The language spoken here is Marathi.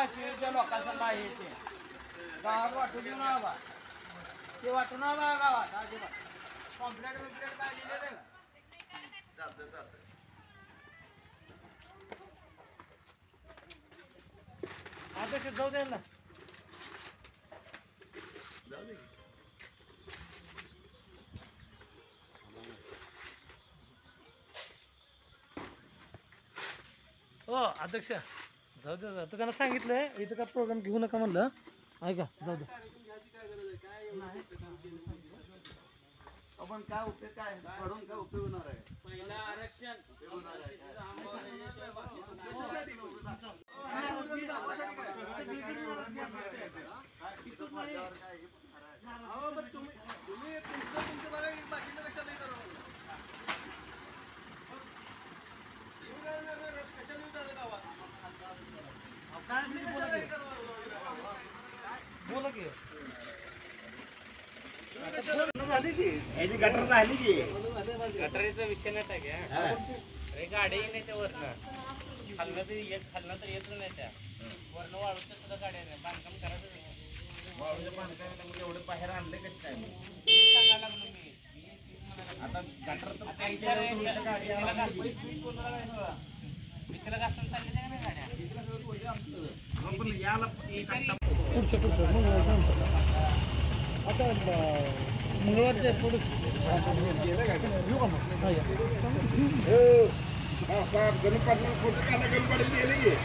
शिवच्या लोकांना आहे ते गावात वाटू देऊ ना बाबा ते वाटू ना बा गावात अजिबात कॉम्प्लेट बिम्प्लेट काय दिले ते चालतं आता जाऊ दे ना जाऊ दे हो अध्यक्ष जाऊ दे तर त्यांना सांगितलंय इथं का प्रोग्राम घेऊ नका म्हणलं ऐका जाऊ दे आपण काय उपयोग काय पडून काय उपयोग होणार आहे पहिला आरक्षण बोला की गटर झाली की गटारीचा विषय नाही काय अरे गाड्या नाही त्या वरनं खालनं तर येत नाही त्या वरनं वाळूच्या सुद्धा गाड्या नाही बांधकाम करायचं वाळूच्या बांधकाम एवढं बाहेर आणलं कसं काय सांगायला लागलो मी आता गटर मित्र घासून चालले नाही गाड्या याला आता मंगळवारच्या पुढे गणपती